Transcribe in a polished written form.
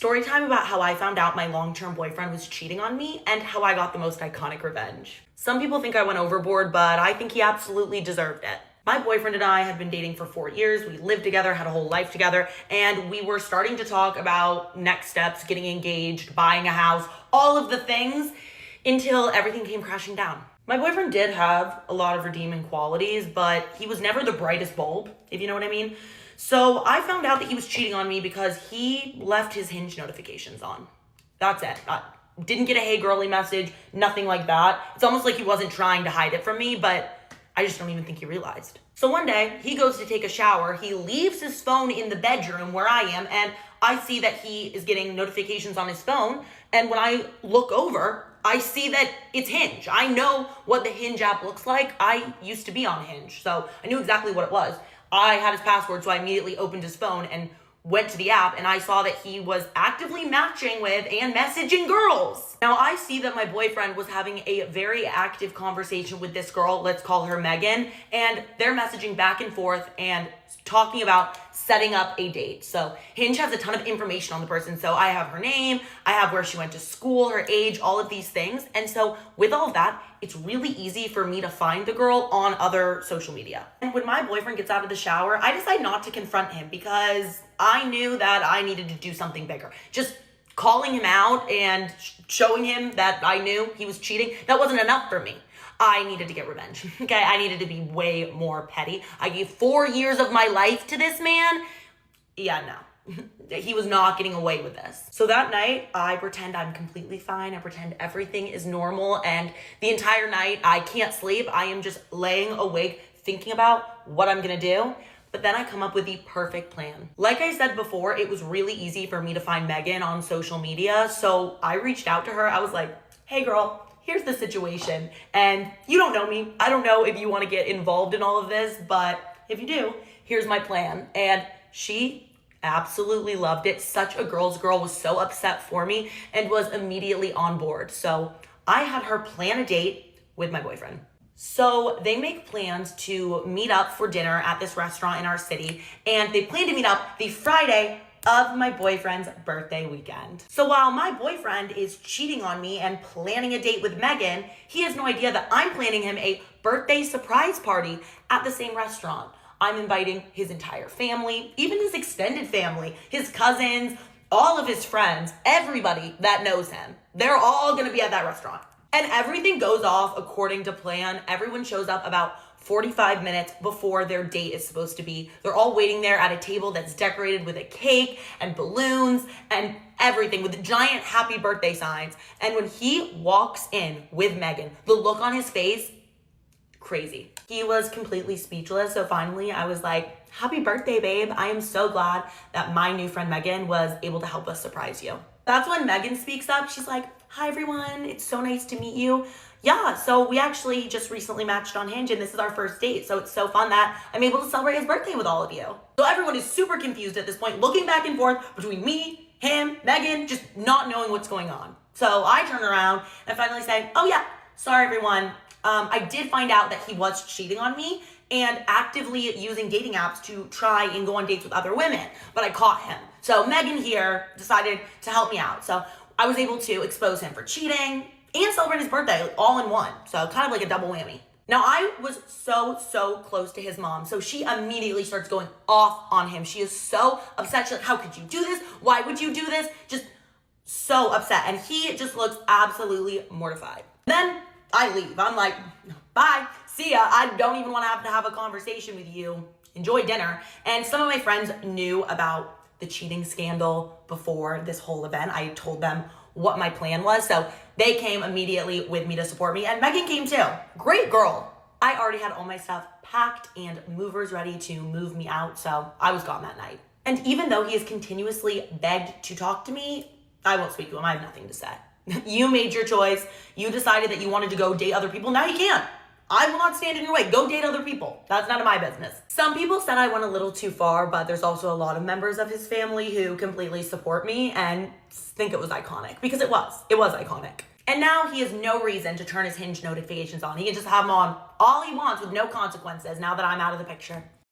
Story time about how I found out my long-term boyfriend was cheating on me and how I got the most iconic revenge. Some people think I went overboard, but I think he absolutely deserved it. My boyfriend and I had been dating for 4 years. We lived together, had a whole life together, and we were starting to talk about next steps, getting engaged, buying a house, all of the things, until everything came crashing down. My boyfriend did have a lot of redeeming qualities, but he was never the brightest bulb, if you know what I mean. So I found out that he was cheating on me because he left his Hinge notifications on. That's it. I didn't get a hey girly message, nothing like that. It's almost like he wasn't trying to hide it from me, but I just don't even think he realized. So one day, he goes to take a shower, he leaves his phone in the bedroom where I am, and I see that he is getting notifications on his phone, and when I look over, I see that it's Hinge. I know what the Hinge app looks like. I used to be on Hinge, so I knew exactly what it was. I had his password, so I immediately opened his phone and went to the app, and I saw that he was actively matching with and messaging girls. Now I see that my boyfriend was having a very active conversation with this girl, let's call her Megan, and they're messaging back and forth and talking about setting up a date. So Hinge has a ton of information on the person. So I have her name, I have where she went to school, her age, all of these things. And so with all of that, it's really easy for me to find the girl on other social media. And when my boyfriend gets out of the shower, I decide not to confront him because I knew that I needed to do something bigger. Just calling him out and showing him that I knew he was cheating, that wasn't enough for me. I needed to get revenge, okay? I needed to be way more petty. I gave 4 years of my life to this man. Yeah, no. He was not getting away with this. So that night, I pretend I'm completely fine. I pretend everything is normal. And the entire night, I can't sleep. I am just laying awake thinking about what I'm gonna do. But then I come up with the perfect plan. Like I said before, it was really easy for me to find Megan on social media. So I reached out to her. I was like, hey girl, here's the situation. And you don't know me. I don't know if you want to get involved in all of this, but if you do, here's my plan. And she absolutely loved it. Such a girl's girl, was so upset for me and was immediately on board. So I had her plan a date with my boyfriend. So they make plans to meet up for dinner at this restaurant in our city, and they plan to meet up the Friday of my boyfriend's birthday weekend. So while my boyfriend is cheating on me and planning a date with Megan, he has no idea that I'm planning him a birthday surprise party at the same restaurant. I'm inviting his entire family, even his extended family, his cousins, all of his friends, everybody that knows him. They're all gonna be at that restaurant. And everything goes off according to plan. Everyone shows up about 45 minutes before their date is supposed to be. They're all waiting there at a table that's decorated with a cake and balloons and everything, with giant happy birthday signs. And when he walks in with Megan, the look on his face, crazy. He was completely speechless. So finally I was like, happy birthday, babe. I am so glad that my new friend Megan was able to help us surprise you. That's when Megan speaks up. She's like, hi everyone, it's so nice to meet you. Yeah, so we actually just recently matched on Hinge and this is our first date. So it's so fun that I'm able to celebrate his birthday with all of you. So everyone is super confused at this point, looking back and forth between me, him, Megan, just not knowing what's going on. So I turn around and finally say, oh yeah, sorry everyone. I did find out that he was cheating on me and actively using dating apps to try and go on dates with other women, but I caught him. So Megan here decided to help me out. So I was able to expose him for cheating and celebrate his birthday all in one. So kind of like a double whammy. Now I was so close to his mom. So she immediately starts going off on him. She is so upset. She's like, how could you do this? Why would you do this? Just so upset. And he just looks absolutely mortified. Then I leave. I'm like, bye, see ya. I don't even want to have a conversation with you. Enjoy dinner. And some of my friends knew about the cheating scandal before this whole event. I told them what my plan was, so they came immediately with me to support me, and Megan came too. Great girl. I already had all my stuff packed and movers ready to move me out, so I was gone that night. And even though he has continuously begged to talk to me, I won't speak to him. I have nothing to say. You made your choice. You decided that you wanted to go date other people. Now you can't. I will not stand in your way. Go date other people. That's none of my business. Some people said I went a little too far, but there's also a lot of members of his family who completely support me and think it was iconic, because it was. It was iconic. And now he has no reason to turn his Hinge notifications on. He can just have them on all he wants with no consequences now that I'm out of the picture.